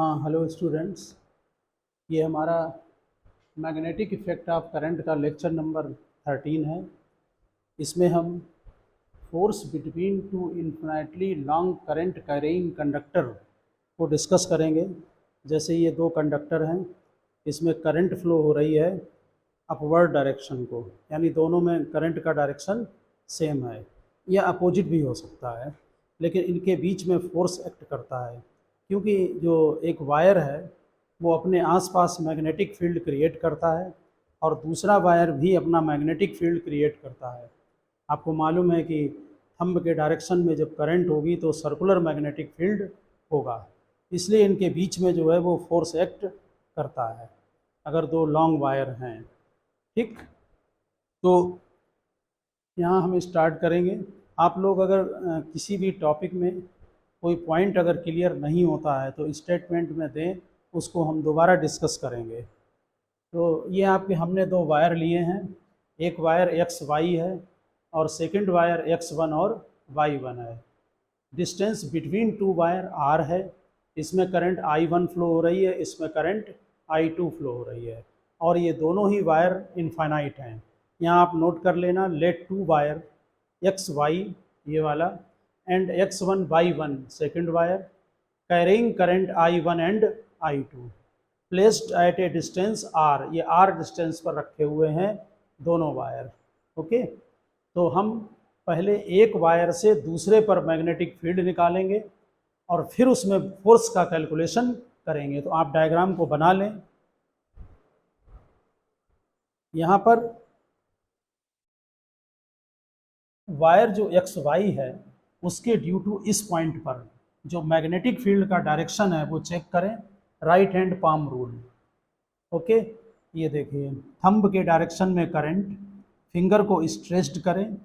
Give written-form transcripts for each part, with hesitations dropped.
हाँ, hello students. ये हमारा मैग्नेटिक इफेक्ट ऑफ करंट का लेक्चर नंबर 13 है। इसमें हम force between two infinitely long current carrying conductor को डिस्कस करेंगे। जैसे ये दो कंडक्टर हैं, इसमें करंट फ्लो हो रही है अपवर्ड डायरेक्शन को, यानी दोनों में करंट का डायरेक्शन सेम है या अपोजिट भी हो सकता है, लेकिन इनके बीच में फोर्स एक्ट करता है क्योंकि जो एक वायर है वो अपने आसपास मैग्नेटिक फील्ड क्रिएट करता है और दूसरा वायर भी अपना मैग्नेटिक फील्ड क्रिएट करता है। आपको मालूम है कि थंब के डायरेक्शन में जब करंट होगी तो सर्कुलर मैग्नेटिक फील्ड होगा, इसलिए इनके बीच में जो है वो फोर्स एक्ट करता है अगर दो लॉन्ग वायर हैं। ठीक, तो यहाँ हम स्टार्ट करेंगे। आप लोग अगर किसी भी टॉपिक में कोई पॉइंट अगर क्लियर नहीं होता है तो स्टेटमेंट में दें, उसको हम दोबारा डिस्कस करेंगे। तो ये आपके हमने दो वायर लिए हैं, एक वायर एक्स वाई है और सेकंड वायर x1 और y1 है। Distance between two wire r है। इसमें करंट I1 फ्लो हो रही है, इसमें करंट I2 फ्लो हो रही है और ये दोनों ही वायर इनफाइनाइट हैं। यहाँ आप नोट कर लेना, let two wire x y ये वाला end x1 y1 second wire carrying current I1 and I2 placed at a distance r, ये r डिस्टेंस पर रखे हुए हैं दोनों वायर। ओके, तो हम पहले एक वायर से दूसरे पर मैग्नेटिक फील्ड निकालेंगे और फिर उसमें फोर्स का कैलकुलेशन करेंगे। तो आप डायग्राम को बना लें। यहाँ पर वायर जो एक्स वाई है उसके ड्यू टू इस पॉइंट पर जो मैग्नेटिक फील्ड का डायरेक्शन है वो चेक करें, right hand palm rule. Okay, ये देखिए थंब के डायरेक्शन में करंट, फिंगर को स्ट्रेच्ड करें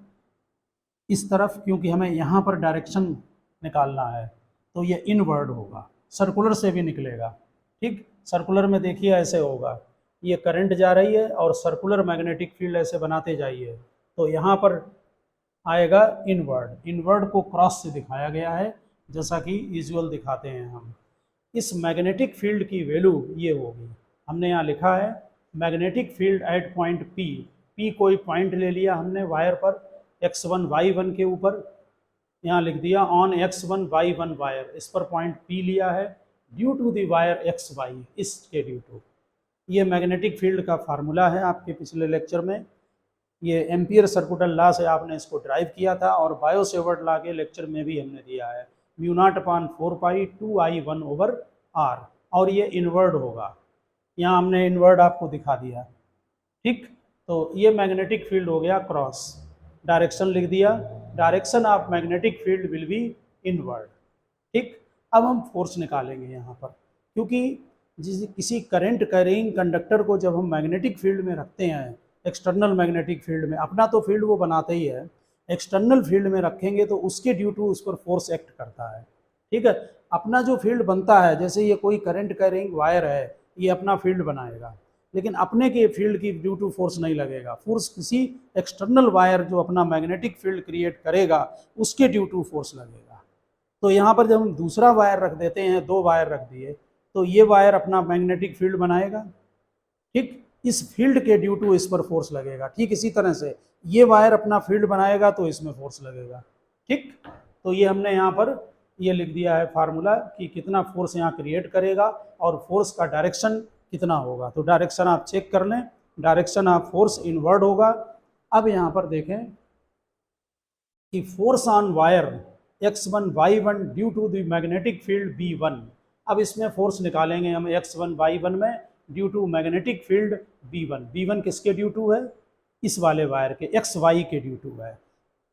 इस तरफ क्योंकि हमें यहाँ पर डायरेक्शन निकालना है, तो ये इनवर्ड होगा, सर्कुलर से भी निकलेगा। ठीक, सर्कुलर में देखिए ऐसे होगा, ये करंट जा रही है और सर्कुलर मैग्नेटिक फील्ड ऐसे बनाते जाइए, तो यहाँ पर आएगा इनवर्ड। इनवर्ड को क्रॉस से दिखाया गया है जैसा कि यूजुअल दिखाते हैं हम। इस मैग्नेटिक फील्ड की वैल्यू ये होगी, हमने यहाँ लिखा है magnetic field eight point P. P कोई पॉइंट ले लिया हमने वायर पर x1 y1 के ऊपर, यहाँ लिख दिया ऑन x1 y1 वायर, इस पर पॉइंट P लिया है due to the wire xy, इसके ड्यू टू। ये मैग्नेटिक फील्ड का फार्मूला है आपके पिछले लेक्चर में, ये एम्पियर सर्कुलर लॉ से आपने इसको ड्राइव किया था और बायो सेवर्ट लॉ के लेक्चर में भी हमने दिया है, mu naught upon 4 pi 2I1 over r, और ये इनवर्ड होगा। यहाँ हमने इनवर्ड आपको दिखा दिया। ठीक, तो ये मैग्नेटिक फील्ड हो गया क्रॉस, डायरेक्शन लिख दिया, direction of magnetic field will be inward. ठीक, अब हम फोर्स निकालेंगे यहाँ पर, क्योंकि किसी करंट कैरिंग कंडक्टर को जब हम मैग्नेटिक फील्ड में रखते हैं, एक्सटर्नल मैग्नेटिक फील्ड में, अपना तो फील्ड वो बनाता ही है, एक्सटर्नल फील्ड में रखेंगे तो उसके ड्यू टू उस पर फोर्स एक्ट करता है। ठीक है, अपना जो फील्ड बनता है, जैसे ये कोई करंट कैरिंग वायर है, ये अपना फील्ड बनाएगा, लेकिन अपने के फील्ड की ड्यू टू फोर्स नहीं लगेगा, फोर्स किसी एक्सटर्नल वायर जो अपना मैग्नेटिक फील्ड क्रिएट करेगा उसके ड्यू टू फोर्स लगेगा। तो यहाँ पर जब हम दूसरा वायर रख देते हैं, दो वायर रख दिए, तो ये वायर अपना मैग्नेटिक फील्ड बनाएगा। ठीक, इस फील्ड के ड्यू टू इस पर फोर्स लगेगा। ठीक इसी तरह से ये वायर अपना फील्ड बनाएगा तो इसमें फोर्स लगेगा। ठीक, तो ये हमने यहाँ पर ये लिख दिया है फार्मूला कि कितना फोर्स यहाँ क्रिएट करेगा और फोर्स का डायरेक्शन कितना होगा। तो डायरेक्शन आप चेक कर लें, डायरेक्शन ऑफ फोर्स इनवर्ड होगा। अब यहाँ पर देखें कि force on wire x1 y1 due to the magnetic field B1। अब इसमें फोर्स निकालेंगे हम x1 y1 में due to magnetic field B1। B1 किसके ड्यू टू है? इस वाले वायर के xy के ड्यू टू है।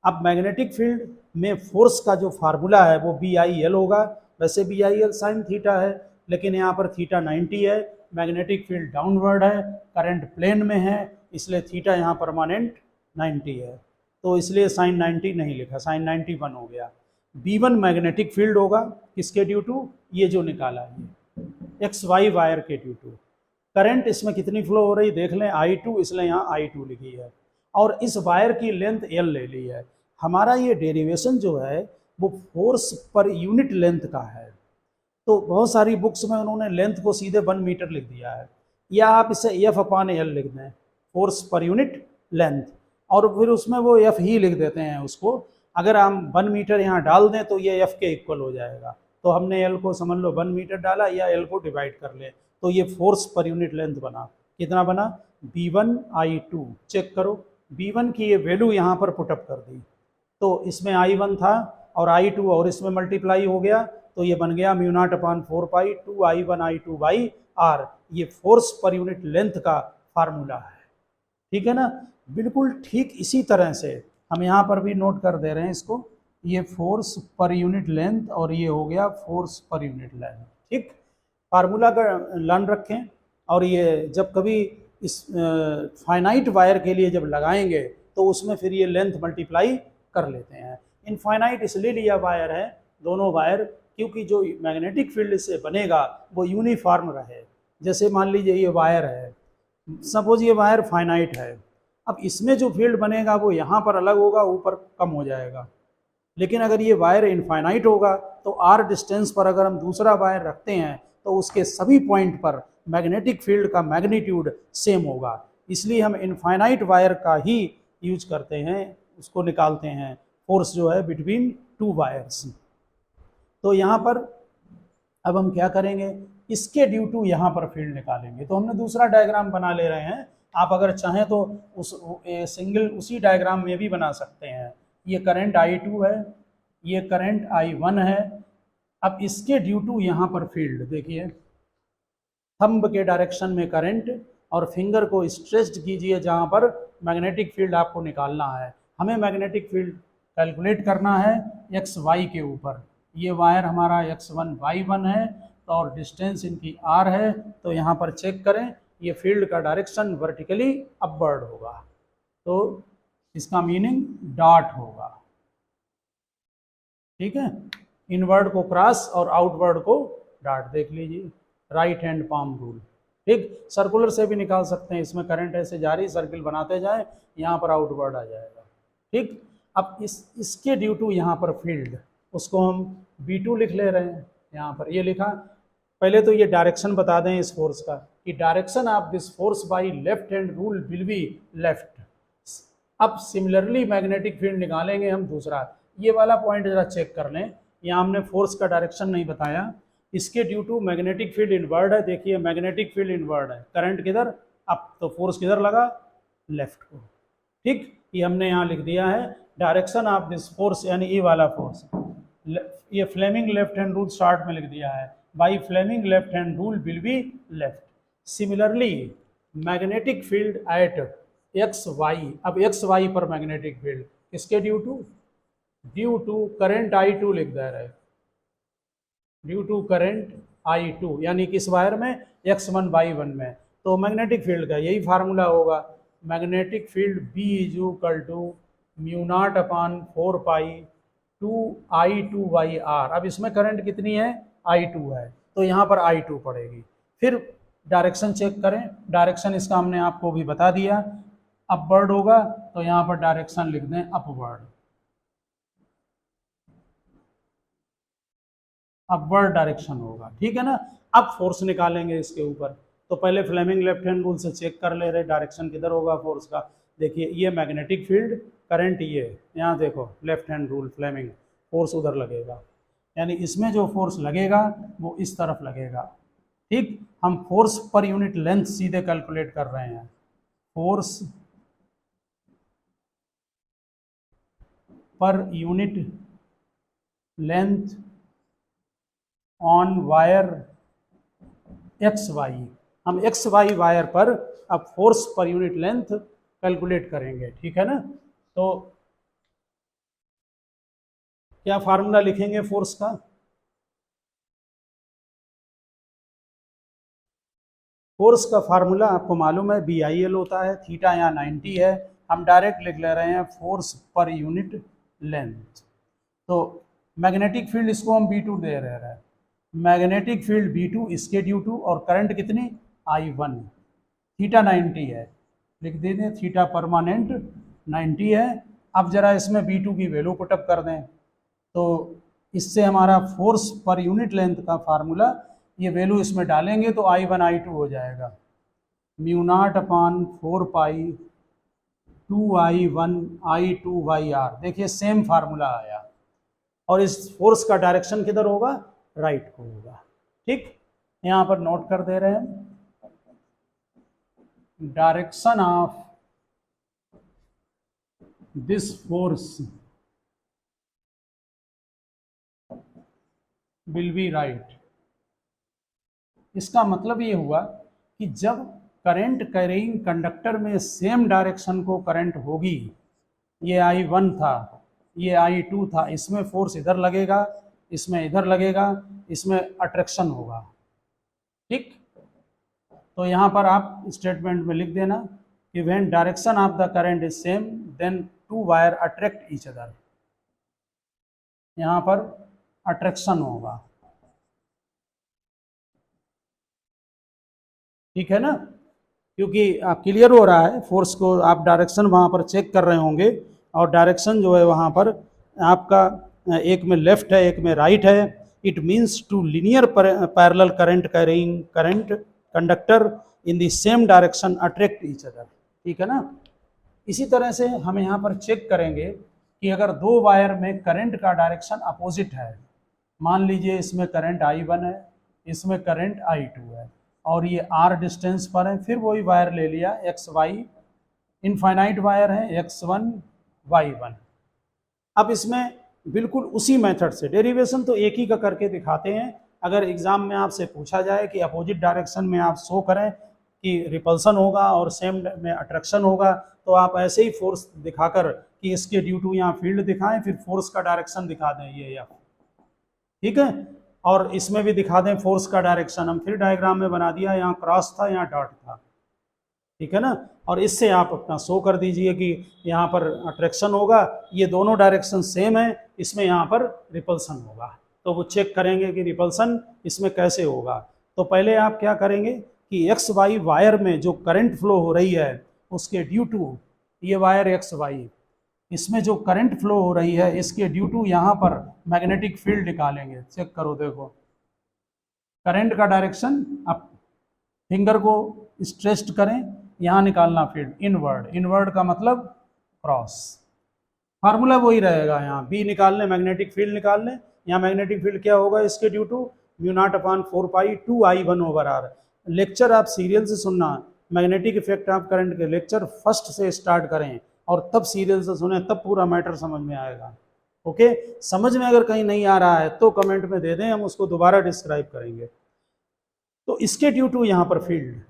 अब मैग्नेटिक फील्ड में फोर्स का जो फार्मूला है वो BIL होगा, वैसे BIL साइन थीटा है, लेकिन यहाँ पर थीटा 90 है, मैग्नेटिक फील्ड डाउनवर्ड है, करंट प्लेन में है, इसलिए थीटा यहाँ परमानेंट 90 है, तो इसलिए साइन 90 नहीं लिखा, साइन 91 हो गया। B1 मैग्नेटिक फील्ड होगा किसके ड्यू टू? ये जो निकाला है XY वायर के ड्यू टू। करंट इसमें कितनी फ्लो हो रही देख लें, I2, इसलिए यहाँ I2 लिखी है, और इस वायर की लेंथ L ले ली है। हमारा ये डेरिवेशन जो है वो फोर्स पर यूनिट लेंथ का है, तो बहुत सारी बुक्स में उन्होंने लेंथ को सीधे 1 मीटर लिख दिया है, या आप इसे F/L लिख दें, फोर्स पर यूनिट लेंथ, और फिर उसमें वो F ही लिख देते हैं उसको। अगर हम 1 मीटर यहाँ डाल दें तो ये F के इक्वल हो जाएगा। तो हमने L को समझ लो 1 मीटर डाला, या L को डिवाइड कर ले, तो ये फोर्स पर यूनिट लेंथ बना। कितना बना? V1/I2। चेक करो, V1 की ये वैल्यू यहाँ पर पुटअप कर दी, तो इसमें I1 था और I2 और इसमें मल्टीप्लाई हो गया, तो ये बन गया μ0/4 पाई 2I1I2/R। ये फोर्स पर यूनिट लेंथ का फार्मूला है, ठीक है ना। बिल्कुल ठीक इसी तरह से हम यहाँ पर भी नोट कर दे रहे हैं इसको, ये फोर्स पर यूनिट लेंथ और ये हो गया फोर्स पर यूनिट लेंथ, ठीक। फार्मूला का लर्न रखें, और ये जब कभी इस फाइनाइट वायर के लिए जब लगाएंगे तो उसमें फिर ये लेंथ मल्टीप्लाई कर लेते हैं। इनफाइनाइट इसलिए लिया वायर है, दोनों वायर, क्योंकि जो मैग्नेटिक फील्ड से बनेगा वो यूनिफॉर्म रहे। जैसे मान लीजिए ये वायर है, सपोज ये वायर फाइनाइट है, अब इसमें जो फील्ड बनेगा वो यहाँ पर अलग होगा, ऊपर कम हो जाएगा। लेकिन अगर ये वायर इनफाइनाइट होगा तो आर डिस्टेंस पर अगर हम दूसरा वायर रखते हैं तो उसके सभी पॉइंट पर मैग्नेटिक फील्ड का मैग्नीट्यूड सेम होगा। इसलिए हम इनफाइनाइट वायर का ही यूज करते हैं, उसको निकालते हैं फोर्स जो है बिटवीन 2 वायर्स। तो यहाँ पर अब हम क्या करेंगे, इसके ड्यू टू यहाँ पर फील्ड निकालेंगे। तो हमने दूसरा डायग्राम बना ले रहे हैं, आप अगर चाहें तो उस सिंगल उसी डायग्राम में भी बना सकते हैं। ये करंट I2 है, ये करंट I1 है। अब इसके ड्यू टू यहाँ पर फील्ड देखिए, थंब के डायरेक्शन में करंट, और फिंगर को स्ट्रेच्ड कीजिए जहाँ पर मैग्नेटिक फील्ड आपको निकालना है। हमें मैग्नेटिक फील्ड कैलकुलेट करना है एक्स वाई के ऊपर। ये वायर हमारा x1 y1 है, तो और डिस्टेंस इनकी r है। तो यहाँ पर चेक करें, ये फील्ड का डायरेक्शन वर्टिकली अपवर्ड होगा, तो इसका मीनिंग डॉट होगा, ठीक है। इनवर्ड को क्रॉस और आउटवर्ड को डॉट। देख लीजिए, राइट हैंड पाम रूल, ठीक। सर्कुलर से भी निकाल सकते हैं, इसमें करंट ऐसे जारी सर्किल बनाते जाएं, यहाँ पर आउटवर्ड आ जाएगा, ठीक। अब इसके ड्यू टू यहाँ पर फील्ड, उसको हम V2 लिख ले रहे हैं। यहाँ पर ये लिखा, पहले तो ये डायरेक्शन बता दें इस फोर्स का, कि direction of this force by left hand rule will be left. अब सिमिलरली मैग्नेटिक फील्ड निकालेंगे हम दूसरा। ये वाला पॉइंट जरा चेक कर लें, यहाँ हमने फोर्स का डायरेक्शन नहीं बताया। इसके due to magnetic field inward है, देखिए मैग्नेटिक फील्ड इनवर्ड है, करंट किधर अप, तो फोर्स किधर लगा, लेफ्ट को, ठीक। ये हमने यहाँ लिख दिया है डायरेक्शन ऑफ दिस फोर्स, यानी ये वाला फोर्स। ये Fleming left hand rule start में लिख दिया है, by Fleming left hand rule will be left. Similarly magnetic field at X Y, अब एक्स वाई पर मैग्नेटिक फील्ड किसके ड्यू टू करंट I2 लिख दे रहे, ड्यू टू करंट I2, यानी किस वायर में, x1 y1 में। तो मैग्नेटिक फील्ड का यही फार्मूला होगा, मैग्नेटिक फील्ड B = μ0/4 पाई 2I2/R। अब इसमें करंट कितनी है, I2 है, तो यहाँ पर I2 पड़ेगी। फिर डायरेक्शन चेक करें, डायरेक्शन इसका हमने आपको भी बता दिया, अपवर्ड होगा, तो यहाँ पर डायरेक्शन लिख दें अपवर्ड, अपवर्ड डायरेक्शन होगा, ठीक है ना। अब फोर्स निकालेंगे इसके ऊपर, तो पहले फ्लेमिंग लेफ्ट हैंड रूल से चेक कर ले रहे डायरेक्शन किधर होगा फोर्स का। देखिए ये मैग्नेटिक फील्ड, करंट ये, यहाँ देखो left hand rule Fleming, force उधर लगेगा, यानी इसमें जो फोर्स लगेगा वो इस तरफ लगेगा, ठीक। हम फोर्स पर यूनिट लेंथ सीधे कैलकुलेट कर रहे हैं, फोर्स पर unit length on wire x Y. हम एक्स वाई वायर पर अब फोर्स पर यूनिट लेंथ कैलकुलेट करेंगे, ठीक है ना। तो क्या फार्मूला लिखेंगे फोर्स का, फोर्स का फार्मूला आपको मालूम है BIL होता है, थीटा यहाँ 90 है, हम डायरेक्ट लिख ले रहे हैं फोर्स पर यूनिट लेंथ। तो मैग्नेटिक फील्ड इसको हम B2 दे रहे हैं, मैग्नेटिक फील्ड B2 इसके ड्यू टू, और करंट कितनी I1, थीटा 90 है, लिख देते हैं थीटा परमानेंट 90 है। अब जरा इसमें B2 की वैल्यू पुटअप कर दें, तो इससे हमारा फोर्स पर यूनिट लेंथ का फार्मूला, ये वैल्यू इसमें डालेंगे तो I1 I2 हो जाएगा, mu naught upon 4 pi 2I1 I2/R। देखिए सेम फार्मूला आया, और इस फोर्स का डायरेक्शन किधर होगा, राइट को होगा। ठीक, यहां पर नोट कर दे रहे हैं, direction of this force will be right. इसका मतलब ये हुआ कि जब करंट कैरिंग कंडक्टर में सेम डायरेक्शन को करंट होगी, ये I1 था, ये I2 था, इसमें फोर्स इधर लगेगा, इसमें इधर लगेगा, इसमें अट्रैक्शन होगा। ठीक, तो यहाँ पर आप स्टेटमेंट में लिख देना कि when direction of the current is same then two wire attract each other, यहाँ पर अट्रैक्शन होगा। ठीक है ना, क्योंकि आप क्लियर हो रहा है फोर्स को, आप डायरेक्शन वहाँ पर चेक कर रहे होंगे, और डायरेक्शन जो है वहाँ पर आपका एक में लेफ्ट है एक में राइट है। It means two linear parallel current carrying current conductor in the same direction attract each other. ठीक है ना, इसी तरह से हम यहाँ पर चेक करेंगे कि अगर दो वायर में करंट का डायरेक्शन अपोजिट है, मान लीजिए इसमें करंट I1 है, इसमें करंट I2 है, और ये R डिस्टेंस पर है, फिर वही वायर ले लिया XY, इनफाइनाइट वायर है X1 Y1। अब इसमें बिल्कुल उसी मेथड से डेरिवेशन तो एक ही का करके दिखाते हैं। अगर एग्जाम में आपसे पूछा जाए कि अपोजिट डायरेक्शन में आप शो करें कि रिपल्सन होगा और सेम में अट्रैक्शन होगा, तो आप ऐसे ही फोर्स दिखाकर कि इसके ड्यू टू यहाँ फील्ड दिखाएं, फिर फोर्स का डायरेक्शन दिखा दें ये या, ठीक है, और इसमें भी दिखा दें फोर्स का डायरेक्शन। हम फिर डायग्राम में बना दिया, यहाँ क्रॉस था यहाँ डॉट था, ठीक है ना, और इससे आप अपना शो कर दीजिए कि यहाँ पर अट्रैक्शन होगा, ये दोनों डायरेक्शन सेम है, इसमें यहाँ पर रिपल्सन होगा। तो वो चेक करेंगे कि रिपल्सन इसमें कैसे होगा। तो पहले आप क्या करेंगे कि XY वायर में जो करंट फ्लो हो रही है उसके ड्यू टू, ये वायर XY, इसमें जो करंट फ्लो हो रही है इसके ड्यू टू यहाँ पर मैग्नेटिक फील्ड निकालेंगे। चेक करो, देखो करंट का डायरेक्शन, आप फिंगर को स्ट्रेस्ड करें, यहाँ निकालना फील्ड इनवर्ड, इनवर्ड का मतलब क्रॉस, फार्मूला वही रहेगा। यहाँ बी निकालने, मैग्नेटिक फील्ड निकालने, यहाँ मैग्नेटिक फील्ड क्या होगा इसके due to mu naught upon 4 pi 2I1/R। Lecture आप सीरियल से सुनना, मैग्नेटिक इफेक्ट ऑफ करंट के लेक्चर फर्स्ट से स्टार्ट करें और तब सीरियल से सुने, तब पूरा मैटर समझ में आएगा। ओके, समझ में अगर कहीं नहीं आ रहा है तो कमेंट में दे दें, हम उसको दोबारा डिस्क्राइब करेंगे। तो इसके ड्यू टू यहाँ पर फील्ड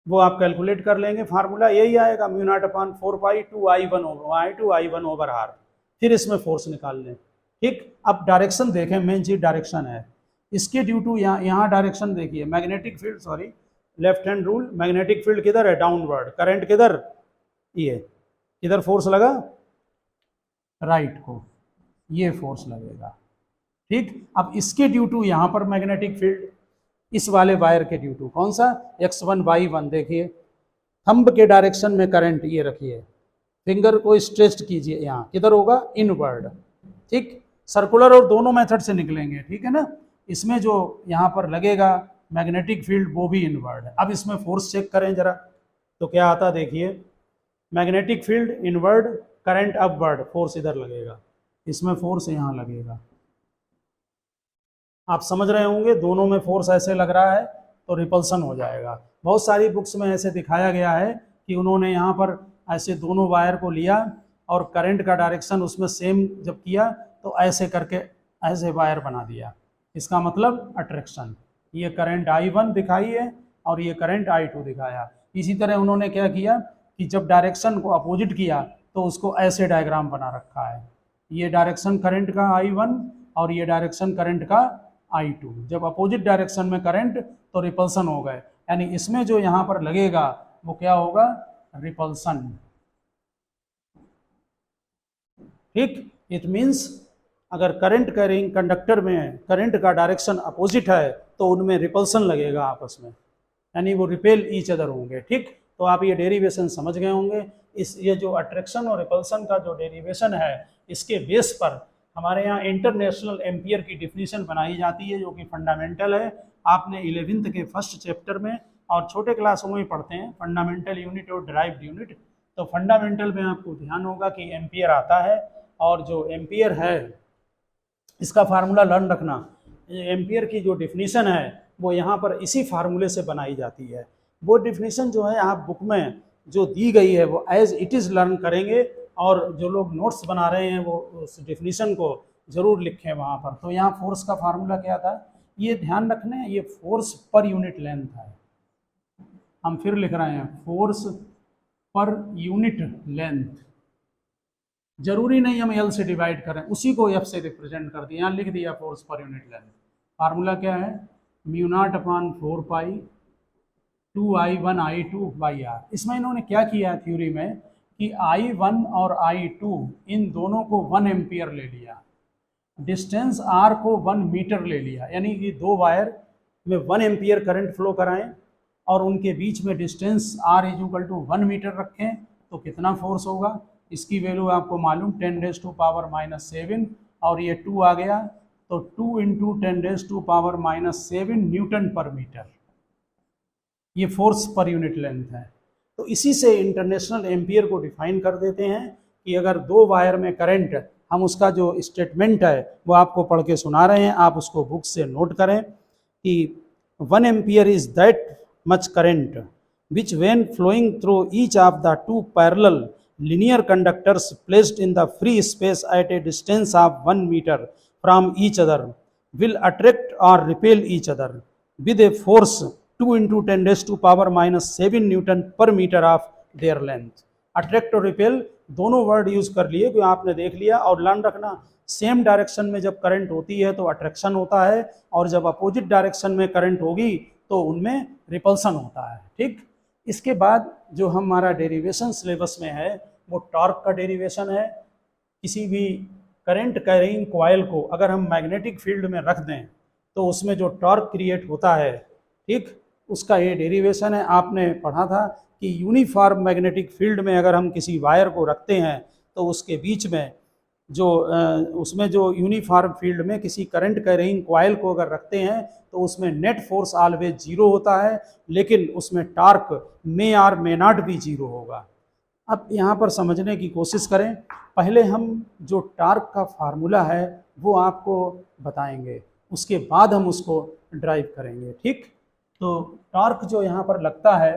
वो आप कैलकुलेट कर लेंगे, फार्मूला यही आएगा mu naught upon 4 pi 2I1/R। फिर इसमें फोर्स निकाल लें। ठीक, अब डायरेक्शन देखें, मेन चीज डायरेक्शन है। इसके ड्यू टू यहाँ डायरेक्शन देखिए, magnetic field, sorry left hand rule, magnetic field किधर है, डाउनवर्ड, करंट किधर, ये किधर फोर्स लगा, राइट को, ये फोर्स लगेगा। ठीक, अब इसके ड्यू टू यहाँ पर मैग्नेटिक फील्ड, इस वाले वायर के ड्यू टू कौन सा, X1 Y1। देखिए थंब के डायरेक्शन में करंट, ये रखिए, फिंगर को स्ट्रेच्ड कीजिए, यहाँ किधर होगा, इनवर्ड। ठीक, सर्कुलर और दोनों मेथड से निकलेंगे, ठीक है ना। इसमें जो यहाँ पर लगेगा मैग्नेटिक फील्ड वो भी इनवर्ड है। अब इसमें फोर्स चेक करें जरा, तो क्या आता देखिए, magnetic field inward, current upward, force इधर लगेगा, इसमें फोर्स यहाँ लगेगा। आप समझ रहे होंगे, दोनों में फोर्स ऐसे लग रहा है तो रिपल्सन हो जाएगा। बहुत सारी बुक्स में ऐसे दिखाया गया है कि उन्होंने यहाँ पर ऐसे दोनों वायर को लिया और करंट का डायरेक्शन उसमें सेम जब किया तो ऐसे करके ऐसे वायर बना दिया, इसका मतलब अट्रैक्शन। ये करंट I1 दिखाई है और ये करंट I2 दिखाया। इसी तरह उन्होंने क्या किया कि जब डायरेक्शन को अपोजिट किया तो उसको ऐसे डायग्राम बना रखा है, ये डायरेक्शन करंट का I1 और ये डायरेक्शन करंट का I2। जब अपोजिट डायरेक्शन में करंट तो रिपल्सन हो गए, यानी इसमें जो यहाँ पर लगेगा वो क्या होगा, रिपल्सन। ठीक, इट मीन्स अगर करंट कैरिंग कंडक्टर में करंट का डायरेक्शन अपोजिट है तो उनमें रिपल्सन लगेगा आपस में, यानी वो रिपेल ईच अदर होंगे। ठीक, तो आप ये डेरिवेशन समझ गए होंगे। इस ये जो अट्रैक्शन और रिपल्सन का जो डेरिवेशन है, इसके बेस पर हमारे यहाँ इंटरनेशनल एम्पियर की डिफिनीशन बनाई जाती है जो कि फंडामेंटल है। आपने 11th के फर्स्ट चैप्टर में और छोटे क्लासों में पढ़ते हैं फंडामेंटल यूनिट और डिराइव्ड यूनिट। तो फंडामेंटल में आपको ध्यान होगा कि एम्पियर आता है, और जो एम्पियर है इसका फार्मूला लर्न रखना। एम्पियर की जो डिफिनीशन है वो यहाँ पर इसी फार्मूले से बनाई जाती है। वो डिफिनीशन जो है आप बुक में जो दी गई है वो एज इट इज़ लर्न करेंगे, और जो लोग नोट्स बना रहे हैं वो उस डिफिनीशन को ज़रूर लिखें वहाँ पर। तो यहाँ फोर्स का फार्मूला क्या था, ये ध्यान रखना है, ये फोर्स पर यूनिट लेंथ है। हम फिर लिख रहे हैं फोर्स पर यूनिट लेंथ, जरूरी नहीं हम एल से डिवाइड करें, उसी को एफ से रिप्रेजेंट कर दिया, यहाँ लिख दिया फोर्स पर यूनिट लेंथ। फार्मूला क्या है, mu naught upon 4 pi 2I1 I2 by R. इसमें इन्होंने क्या किया है थ्योरी में कि I1 और I2 इन दोनों को 1 एम्पियर ले लिया, डिस्टेंस R को 1 मीटर ले लिया, यानी कि दो वायर में 1 एम्पियर करंट फ्लो कराएं और उनके बीच में डिस्टेंस R = 1 मीटर रखें तो कितना फोर्स होगा, इसकी वैल्यू आपको मालूम 10⁻⁻7, और ये 2 आ गया तो 2 × 10⁻⁻7 न्यूटन पर मीटर, ये फोर्स पर यूनिट लेंथ है। तो इसी से इंटरनेशनल एम्पियर को डिफाइन कर देते हैं कि अगर दो वायर में करंट, हम उसका जो स्टेटमेंट है वो आपको पढ़ के सुना रहे हैं, आप उसको बुक से नोट करें कि 1 ampere is that much current which when flowing through each of the two parallel linear conductors placed in the free space at a distance of 1 meter from each other will attract or repel each other with a force 2 × 10⁻⁻7 newton per metre of their length. Attract और repel दोनों word use कर लिए, क्योंकि आपने देख लिया। और learn रखना, सेम डायरेक्शन में जब करंट होती है तो अट्रैक्शन होता है, और जब अपोजिट डायरेक्शन में करंट होगी तो उनमें रिपल्सन होता है। ठीक, इसके बाद जो हमारा डेरिवेशन सिलेबस में है वो टॉर्क का डेरिवेशन है। किसी भी करंट कैरिंग कॉइल को अगर हम मैग्नेटिक फील्ड में रख दें तो उसमें जो टॉर्क क्रिएट होता है, ठीक, उसका ये डेरिवेशन है। आपने पढ़ा था कि यूनिफॉर्म मैग्नेटिक फील्ड में अगर हम किसी वायर को रखते हैं तो उसके बीच में जो उसमें जो यूनिफॉर्म फील्ड में किसी करंट कैरिंग कॉइल को अगर रखते हैं तो उसमें नेट फोर्स ऑलवेज 0 होता है, लेकिन उसमें टॉर्क मे और मे नॉट भी 0 होगा। अब यहाँ पर समझने की कोशिश करें। पहले हम जो टॉर्क का फार्मूला है वो आपको बताएंगे, उसके बाद हम उसको ड्राइव करेंगे। ठीक, तो टॉर्क जो यहाँ पर लगता है,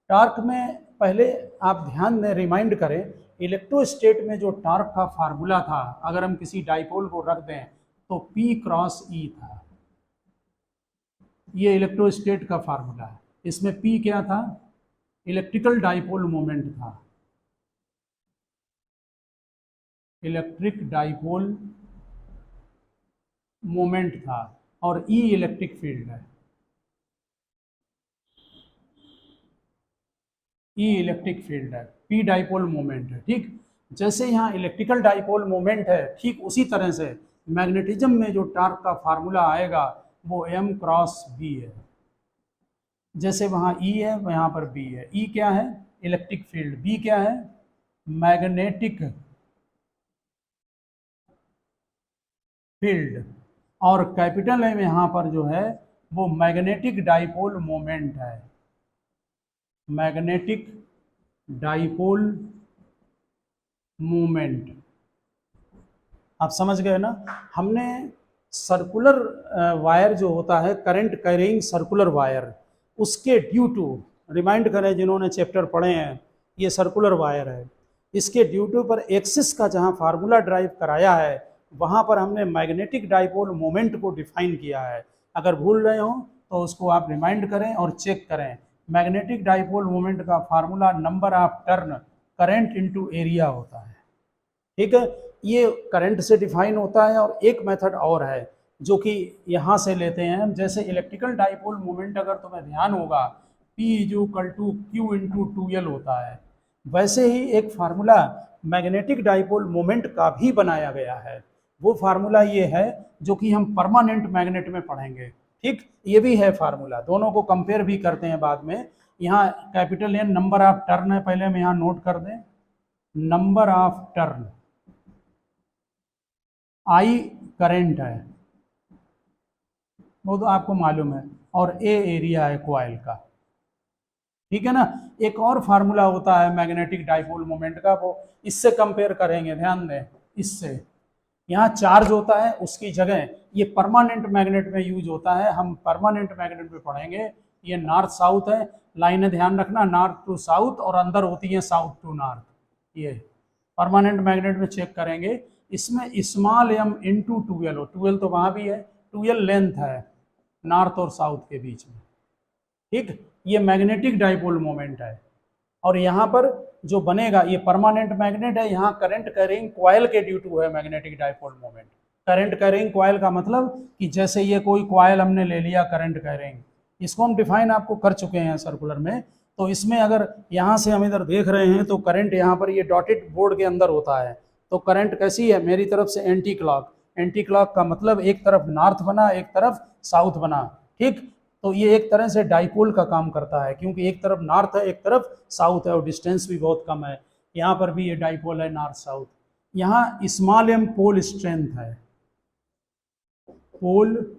टॉर्क में पहले आप ध्यान में रिमाइंड करें, इलेक्ट्रोस्टेट में जो टॉर्क का फार्मूला था, अगर हम किसी डाइपोल को रख दें तो P × E था। ये इलेक्ट्रोस्टेट का फार्मूला है। इसमें P क्या था, इलेक्ट्रिकल डाइपोल मोमेंट था, इलेक्ट्रिक डाइपोल मोमेंट था, और E इलेक्ट्रिक फील्ड है, E इलेक्ट्रिक फील्ड है, P डाइपोल मोमेंट है। ठीक, जैसे यहाँ इलेक्ट्रिकल डाइपोल मोमेंट है, ठीक उसी तरह से मैग्नेटिज्म में जो टॉर्क का फार्मूला आएगा वो M × B है। जैसे वहाँ E है यहाँ पर B है। E क्या है, इलेक्ट्रिक फील्ड, B क्या है, मैग्नेटिक फील्ड, और कैपिटल M यहाँ पर जो है वो मैग्नेटिक डाइपोल मोमेंट है, मैग्नेटिक डाइपोल मोमेंट। आप समझ गए ना। हमने सर्कुलर वायर जो होता है, करंट कैरिंग सर्कुलर वायर, उसके ड्यू टू, रिमाइंड करें जिन्होंने चैप्टर पढ़े हैं, ये सर्कुलर वायर है, इसके ड्यू टू पर एक्सिस का जहाँ फार्मूला ड्राइव कराया है वहाँ पर हमने मैग्नेटिक डाइपोल मोमेंट को डिफाइन किया है। अगर भूल रहे हो तो उसको आप रिमाइंड करें और चेक करें। मैग्नेटिक डाइपोल मोमेंट का formula number of turn current into area होता है। ठीक है, ये करंट से डिफाइन होता है। और एक मेथड और है जो कि यहाँ से लेते हैं, जैसे इलेक्ट्रिकल डाइपोल मोमेंट अगर तुम्हें ध्यान होगा P = Q × 2L होता है, वैसे ही एक फार्मूला मैग्नेटिक डाइपोल मोमेंट का भी बनाया गया है। वो फार्मूला ये है जो कि हम परमानेंट मैग्नेट में पढ़ेंगे। ठीक, ये भी है फार्मूला, दोनों को कंपेयर भी करते हैं बाद में। यहाँ capital N number of turn है, पहले हम यहाँ नोट कर दें, number of turn, I current है, वो तो आपको मालूम है, और ए एरिया है कॉइल का, ठीक है ना। एक और फार्मूला होता है मैग्नेटिक डाइपोल मोमेंट का, वो इससे कंपेयर करेंगे, ध्यान दें, इससे यहाँ चार्ज होता है, उसकी जगह ये परमानेंट मैग्नेट में यूज होता है, हम परमानेंट मैग्नेट में पढ़ेंगे। ये नॉर्थ साउथ है, लाइनें ध्यान रखना, नॉर्थ टू साउथ और अंदर होती है साउथ टू नॉर्थ। ये परमानेंट मैग्नेट में चेक करेंगे, इसमें स्मॉल एम इंटू 12 हो, 12 तो वहाँ भी है, 12 लेंथ है नॉर्थ और साउथ के बीच में, ठीक। ये मैग्नेटिक डाइपोल मोमेंट है, और यहाँ पर जो बनेगा ये परमानेंट मैग्नेट है, यहाँ करंट कैरिंग कॉइल के ड्यू टू है magnetic dipole moment. Current carrying coil का मतलब कि जैसे ये कोई कॉइल हमने ले लिया करंट कैरिंग, इसको हम डिफाइन आपको कर चुके हैं सर्कुलर में, तो इसमें अगर यहाँ से हम इधर देख रहे हैं तो करंट यहाँ पर ये डॉटेड बोर्ड के अंदर होता है, तो करंट कैसी है, मेरी तरफ से एंटी क्लॉक, एंटी क्लॉक का मतलब एक तरफ नॉर्थ बना एक तरफ साउथ बना, ठीक। तो ये एक तरह से डाइपोल का काम करता है, क्योंकि एक तरफ नॉर्थ है एक तरफ साउथ है और डिस्टेंस भी बहुत कम है, यहाँ पर भी ये डाइपोल है नॉर्थ साउथ। यहाँ स्मॉल एम पोल स्ट्रेंथ है, पोल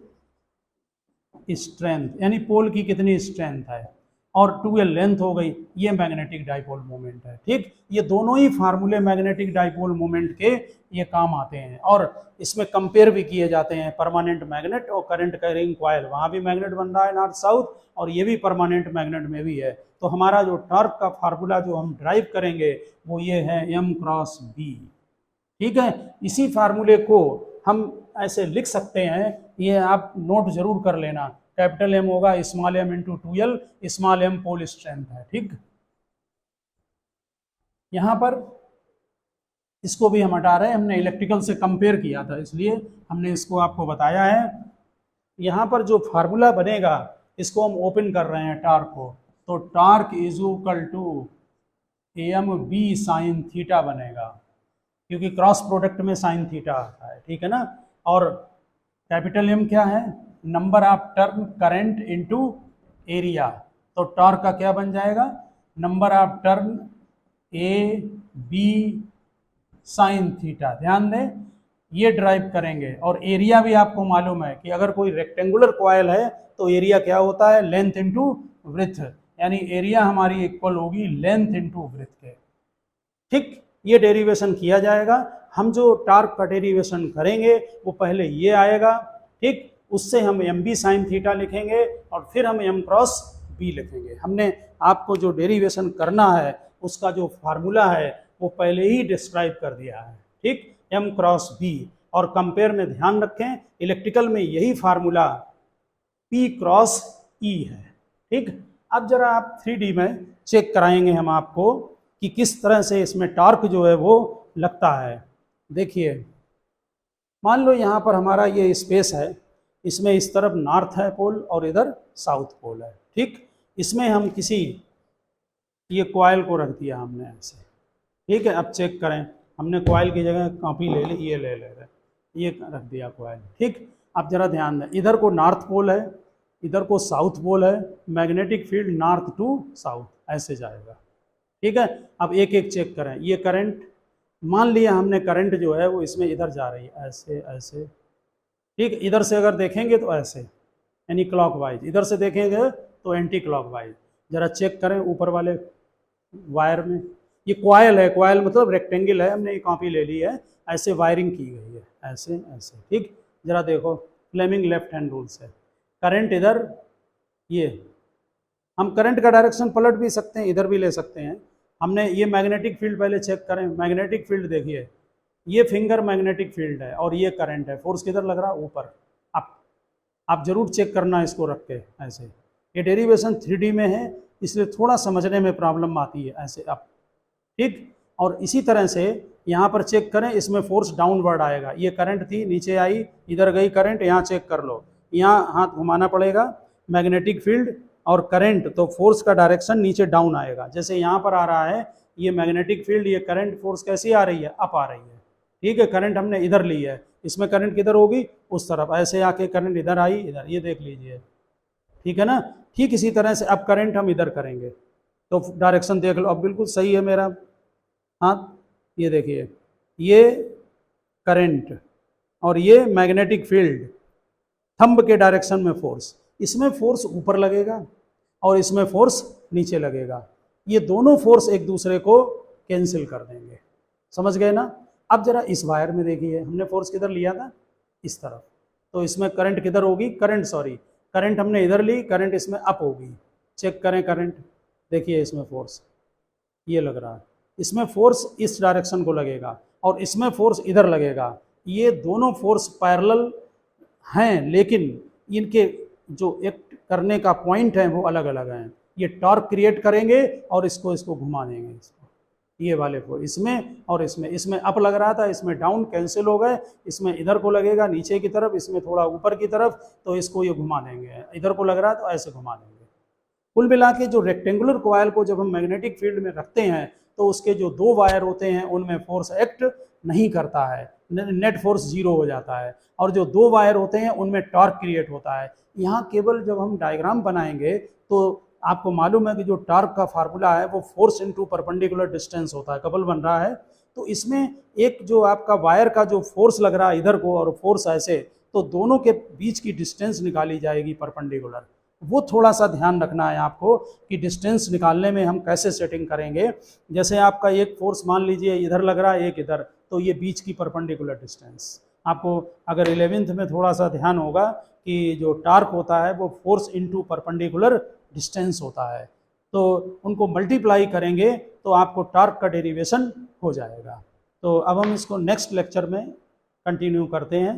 स्ट्रेंथ यानी पोल की कितनी स्ट्रेंथ है, और 12 लेंथ हो गई, ये मैग्नेटिक डाइपोल मोमेंट है, ठीक। ये दोनों ही फार्मूले मैग्नेटिक डाइपोल मोमेंट के ये काम आते हैं, और इसमें कंपेयर भी किए जाते हैं परमानेंट मैग्नेट और करंट कैरिंग कॉइल, वहाँ भी मैग्नेट बन रहा है नॉर्थ साउथ, और ये भी परमानेंट मैग्नेट में भी है। तो हमारा जो टॉर्क का फार्मूला जो हम ड्राइव करेंगे वो ये है M क्रॉस B, ठीक है। इसी फार्मूले को हम ऐसे लिख सकते हैं, ये आप नोट जरूर कर लेना, कैपिटल एम होगा small M into 12, small M pole strength है, ठीक। यहां पर इसको भी हम हटा रहे हैं, हमने इलेक्ट्रिकल से कंपेयर किया था इसलिए हमने इसको आपको बताया है। यहां पर जो फार्मूला बनेगा इसको हम ओपन कर रहे हैं टॉर्क को, तो torque is equal to M B sine theta बनेगा, क्योंकि क्रॉस प्रोडक्ट में साइन थीटा आता है, ठीक है ना। और कैपिटल एम क्या है, number of turn current into area, तो टॉर्क का क्या बन जाएगा, number of turn A B sine theta. ध्यान दें ये ड्राइव करेंगे, और एरिया भी आपको मालूम है कि अगर कोई रेक्टेंगुलर कॉइल है तो एरिया क्या होता है, लेंथ इनटू ब्रेथ, यानी एरिया हमारी इक्वल होगी लेंथ इनटू ब्रेथ के, ठीक। ये डेरिवेशन किया जाएगा, हम जो टॉर्क का डेरिवेशन करेंगे वो पहले ये आएगा, ठीक। उससे हम एम बी साइन थीटा लिखेंगे और फिर हम एम क्रॉस बी लिखेंगे। हमने आपको जो डेरिवेशन करना है उसका जो फार्मूला है वो पहले ही डिस्क्राइब कर दिया है, ठीक, एम क्रॉस बी। और कंपेयर में ध्यान रखें इलेक्ट्रिकल में यही फार्मूला पी क्रॉस ई है, ठीक। अब जरा आप 3D में चेक कराएंगे हम आपको कि किस तरह से इसमें टॉर्क जो है वो लगता है। देखिए मान लो यहाँ पर हमारा ये स्पेस है, इसमें इस तरफ नॉर्थ है पोल और इधर साउथ पोल है, ठीक। इसमें हम किसी ये कॉइल को रख दिया हमने ऐसे, ठीक है। अब चेक करें, हमने कॉइल की जगह कॉपी ले ली, ये ले रहे, ये रख दिया कॉइल, ठीक। अब जरा ध्यान दें, इधर को नॉर्थ पोल है इधर को साउथ पोल है, magnetic field north to south ऐसे जाएगा, ठीक है। अब एक एक चेक करें, ये करंट मान लिया हमने, करंट जो है वो इसमें इधर जा रही है ऐसे ऐसे, ठीक। इधर से अगर देखेंगे तो ऐसे यानी क्लॉकवाइज, इधर से देखेंगे तो एंटी क्लॉकवाइज। जरा चेक करें ऊपर वाले वायर में, ये कॉइल है, कॉइल मतलब रेक्टेंगल है, हमने ये कॉपी ले ली है, ऐसे वायरिंग की गई है ऐसे ऐसे, ठीक। जरा देखो फ्लेमिंग लेफ्ट हैंड रूल से, करंट इधर, ये हम करंट का डायरेक्शन पलट भी सकते हैं, इधर भी ले सकते हैं। हमने ये मैग्नेटिक फील्ड पहले चेक करें, मैग्नेटिक फील्ड देखिए, ये फिंगर मैग्नेटिक फील्ड है और ये करंट है, फोर्स किधर लग रहा है ऊपर। आप जरूर चेक करना इसको रख के ऐसे, ये डेरिवेशन 3D में है इसलिए थोड़ा समझने में प्रॉब्लम आती है ऐसे अप, ठीक। और इसी तरह से यहाँ पर चेक करें, इसमें फोर्स डाउनवर्ड आएगा, ये करंट थी नीचे आई इधर गई करंट, यहाँ चेक कर लो, यहाँ हाथ घुमाना पड़ेगा, मैग्नेटिक फील्ड और करंट, तो फोर्स का डायरेक्शन नीचे डाउन आएगा। जैसे यहाँ पर आ रहा है ये मैग्नेटिक फील्ड, ये करंट फोर्स कैसी आ रही है, अप आ रही है, ठीक है। करंट हमने इधर ली है, इसमें करंट किधर होगी, उस तरफ, ऐसे आके करंट इधर आई इधर, ये देख लीजिए, ठीक है ना। ठीक इसी तरह से अब करंट हम इधर करेंगे तो डायरेक्शन देख लो, अब बिल्कुल सही है मेरा हाथ, ये देखिए, ये करंट और ये मैग्नेटिक फील्ड, थंब के डायरेक्शन में फोर्स, इसमें फोर्स ऊपर लगेगा और इसमें फोर्स नीचे लगेगा। ये दोनों फोर्स एक दूसरे को कैंसिल कर देंगे। समझ गए ना? अब जरा इस वायर में देखिए, हमने फोर्स किधर लिया था? इस तरफ। तो इसमें करंट किधर होगी? करंट हमने इधर ली, करंट इसमें अप होगी। चेक करें करंट, देखिए इसमें फोर्स ये लग रहा है, इसमें फोर्स इस डायरेक्शन को लगेगा और इसमें फोर्स इधर लगेगा। ये दोनों फोर्स पैरेलल हैं, लेकिन इनके जो एक्ट करने का पॉइंट है वो अलग अलग हैं। ये टॉर्क क्रिएट करेंगे और इसको घुमा देंगे, इसको ये वाले फोर्स इसमें और इसमें अप लग रहा था, इसमें डाउन, कैंसिल हो गए। इसमें इधर को लगेगा नीचे की तरफ, इसमें थोड़ा ऊपर की तरफ, तो इसको ये घुमा देंगे। इधर को लग रहा है तो ऐसे घुमा देंगे। कुल मिला के जो रेक्टेंगुलर कॉइल को जब हम मैग्नेटिक फील्ड में रखते हैं तो उसके जो दो वायर होते हैं उनमें फोर्स एक्ट नहीं करता है, नेट फोर्स जीरो हो जाता है, और जो दो वायर होते हैं उनमें टॉर्क क्रिएट होता है। यहाँ केवल जब हम डायग्राम बनाएंगे तो आपको मालूम है कि जो टॉर्क का फार्मूला है वो फोर्स इनटू परपेंडिकुलर डिस्टेंस होता है, कपल बन रहा है। तो इसमें एक जो आपका वायर का जो फोर्स लग रहा है इधर को और फोर्स ऐसे, तो दोनों के बीच की डिस्टेंस निकाली जाएगी परपेंडिकुलर। वो थोड़ा सा ध्यान रखना है आपको कि डिस्टेंस निकालने में हम कैसे सेटिंग करेंगे। जैसे आपका एक फोर्स मान लीजिए इधर लग रहा है, एक इधर, तो ये बीच की परपेंडिकुलर डिस्टेंस आपको अगर 11th में थोड़ा सा ध्यान होगा कि जो टॉर्क होता है वो फोर्स इनटू परपेंडिकुलर डिस्टेंस होता है, तो उनको मल्टीप्लाई करेंगे तो आपको टॉर्क का डेरिवेशन हो जाएगा। तो अब हम इसको नेक्स्ट लेक्चर में कंटिन्यू करते हैं।